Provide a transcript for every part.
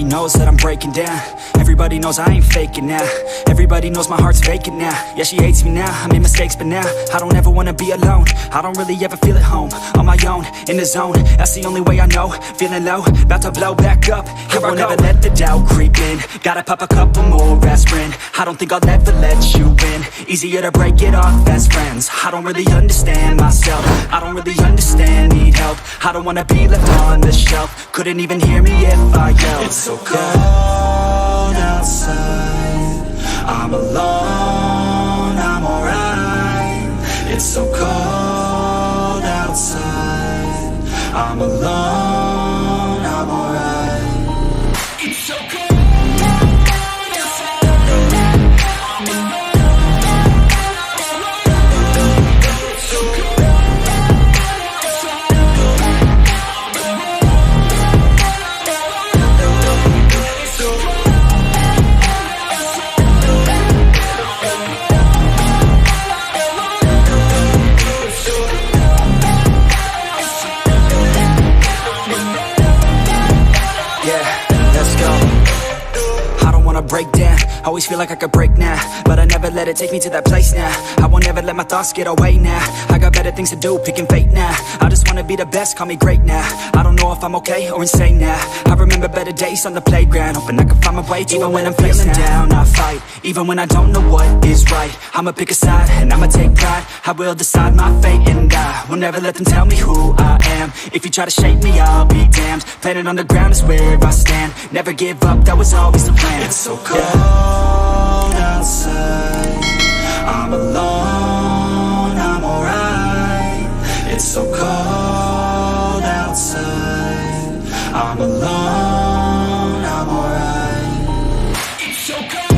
Everybody knows that I'm breaking down. Everybody knows I ain't faking now. Everybody knows my heart's vacant now. Yeah, she hates me now, I made mistakes but now I don't ever wanna be alone. I don't really ever feel at home. On my own, in the zone, that's the only way I know. Feeling low, about to blow back up. Here I won't ever let the doubt creep in. Gotta pop a couple more aspirin. I don't think I'll ever let you in. Easier to break it off as friends. I don't really understand myself. I don't really understand, need help. I don't wanna be left on the shelf. Couldn't even hear me if I yelled. It's so cold outside, I'm alone, I'm alright. It's so cold outside, I'm alone, I'm alright. It's so cold. Break down, always feel like I could break now, but I never let it take me to that place now. I won't ever let my thoughts get away now. I got better things to do, picking fate now. I just wanna be the best, call me great now. I don't know if I'm okay or insane now. I remember better days on the playground, hoping I can find my way. Even when I'm feeling down, I fight. Even when I don't know what is right, I'ma pick a side and I'ma take pride. I will decide my fate and I will never let them tell me who I am. If you try to shape me, I'll be damned. Planet on the ground is where I stand. Never give up, that was always the plan. It's so cold outside, I'm alone, I'm alright. It's so cold outside, I'm alone, I'm alright. It's so cold.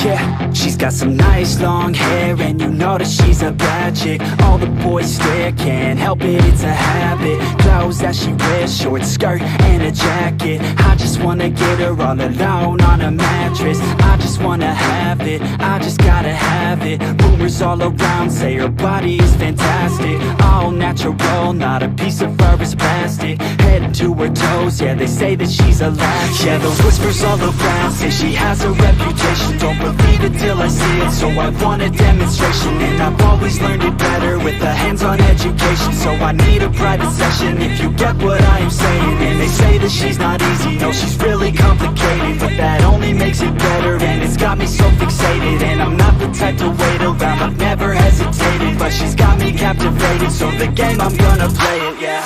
Yeah, she's got some nice long hair, and you know that she's a bad chick. All the boys stare, can't help it, it's a habit. Clothes that she wears, short skirt and a jacket. I just wanna get her all alone on a mattress. I just wanna have it, I just gotta have it. Rumors all around say her body is fantastic. All natural, not a piece of fur is plastic. Head to her toes, yeah, they say that she's a latch. Yeah, those whispers all around say she has a reputation. Don't believe it till I see it, so I want a demonstration. And I've always learned it better with a hands-on education. So I need a private session if you get what I am saying. And they say that she's not easy, no, she's really complicated, but that only makes it better, and it's got me so fixated. And I'm not the type to wait around, I've never hesitated, but she's got me captivated, so the game, I'm gonna play it, yeah.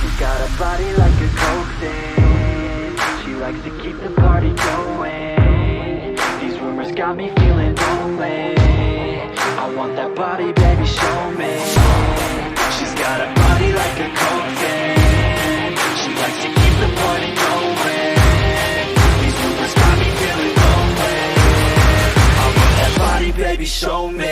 She's got a body like a coke thing, she likes to keep the party going. These rumors got me feeling lonely, I want that body, baby, show me. She's got a body like a coke thing, she likes to keep the party going. These rumors got me feeling lonely, I want that body, baby, show me.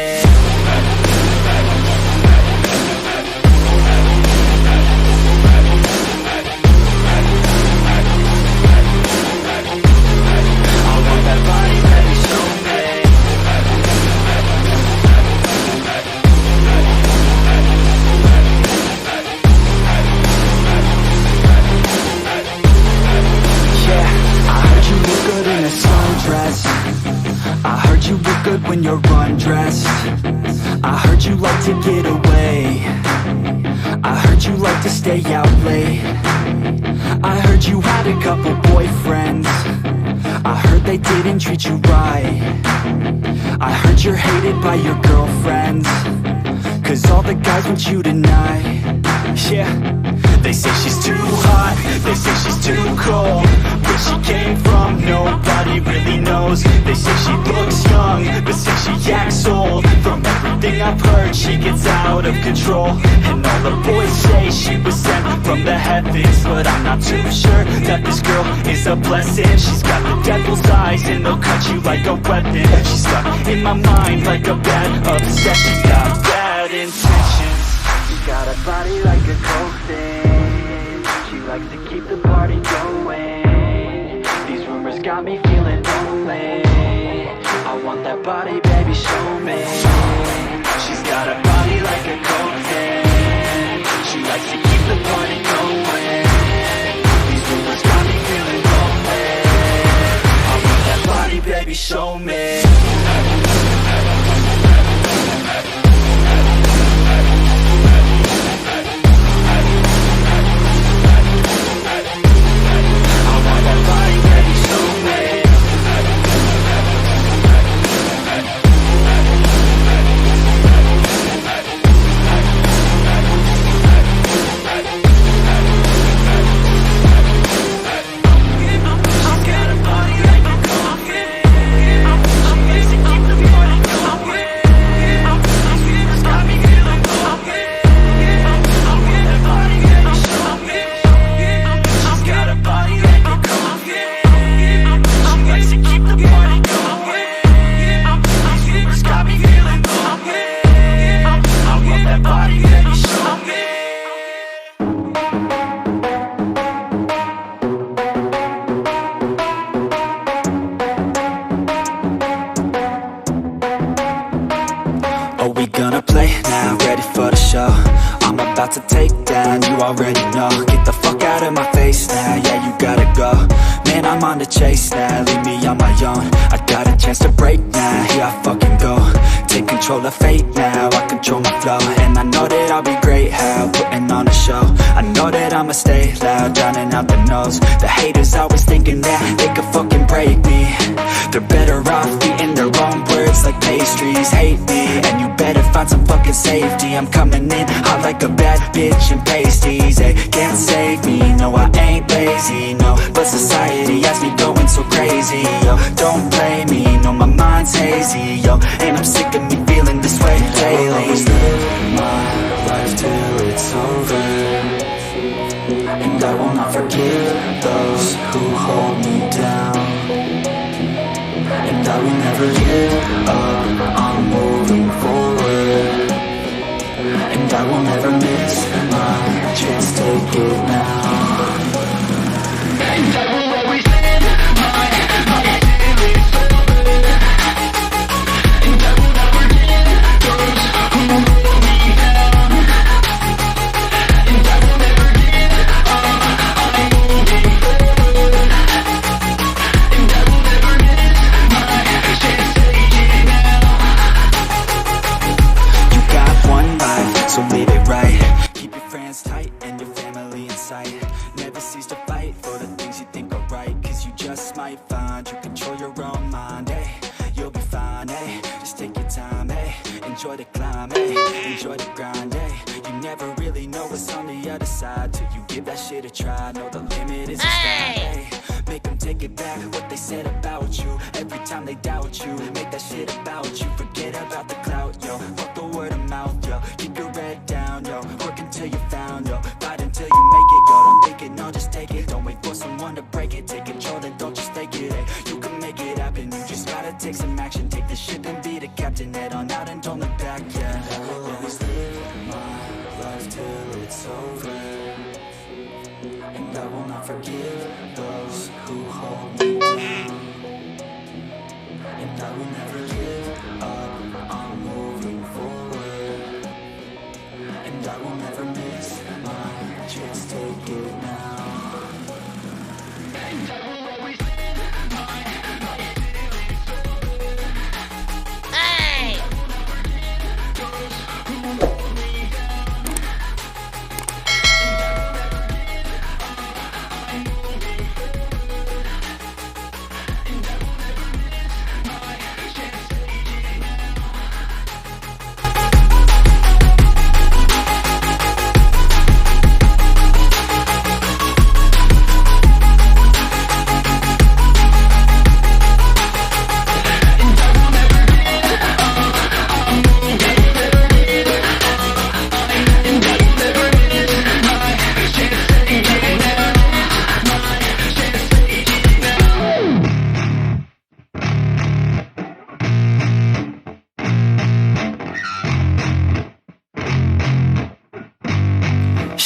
When you're undressed, I heard you like to get away, I heard you like to stay out late, I heard you had a couple boyfriends, I heard they didn't treat you right. I heard you're hated by your girlfriends, 'cause all the guys want you tonight. Yeah, they say she's too hot, they say she's too cold. Where she came from, nobody really knows. They say she looks young, but say she acts old. From everything I've heard, she gets out of control. And all the boys say she was sent from the heavens, but I'm not too sure that this girl is a blessing. She's got the devil's eyes and they'll cut you like a weapon. She's stuck in my mind like a bad obsession. Got bad intentions. She's got a body like a coffin. She likes to keep the party going. These rumors got me feeling lonely. I want that body, baby, show me. She's got a body like a coffin. She likes to keep the party going. These rumors got me feeling lonely. I want that body, baby, show me. To take down, you already know. Get the fuck out of my face now, yeah, you gotta go. Man, I'm on the chase now, leave me on my own. I got a chance to break now, here I fucking go. Take control of fate now, I control my flow. And I know that I'll be great, how, putting on a show. I know that I'ma stay loud, drowning out the noise. The haters always thinking that they could fucking break me. They're better off eating their own words like pastries. Hate me, and you better find some fucking safety. I'm coming in hot like a bad bitch and pasties. They can't save me, no I ain't lazy, no. But society has me going so crazy, yo. Don't blame me, no my mind's hazy, yo. And I'm sick of me feeling this way daily. I'll always live my life till it's over, and I will not forgive those who hold me down. And I will never give up, I'm moving forward. And I will never miss my chance, take it now. And I will always live my life till it's over. And I will not forgive those who hold me down. And I will never give up, I'm moving forward. And I will never miss my chance, take it now. You got one life, so live it right. Keep your friends tight and your family in sight. Never cease to fight for the things you think are right, 'cause you just might find you control your own mind, eh? You'll be fine, eh? Just take your time, eh? Enjoy the climb, eh? Enjoy the grind, eh? You never really know what's on the other side till you give that shit a try. Know the limit is the sky, eh? Make them take it back, what they said about you. Every time they doubt you, make that shit about you. Forget about the clout, yo. Fuck the word of mouth, yo. Keep your head down, yo. Work until you're found, yo. Fight until you make it, yo. Don't think it, no, just take it. Don't wait for someone to break it. Take control and don't just take it, eh? You can make it happen, you just gotta take some action. Take the ship and be the captain. Head on out and don't look back, yeah. I will always live my life till it's over. And I will not forgive those who hold me down. And I will never give up, I'm moving forward. And I will never miss my chance, take it now. And I will always live my life till it's over. Hey! I will not forgive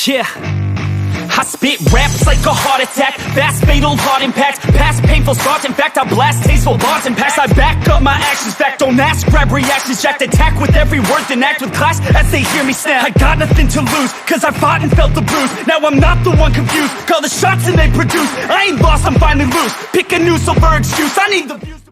Yeah, I spit raps like a heart attack, fast fatal heart impact, past painful scars. In fact, I blast tasteful bars and packs. I back up my actions, fact, don't ask, grab reactions, jacked, attack with every word, then act with class as they hear me snap. I got nothing to lose, cause I fought and felt the bruise. Now I'm not the one confused, call the shots and they produce. I ain't lost, I'm finally loose, pick a new silver excuse, I need the views.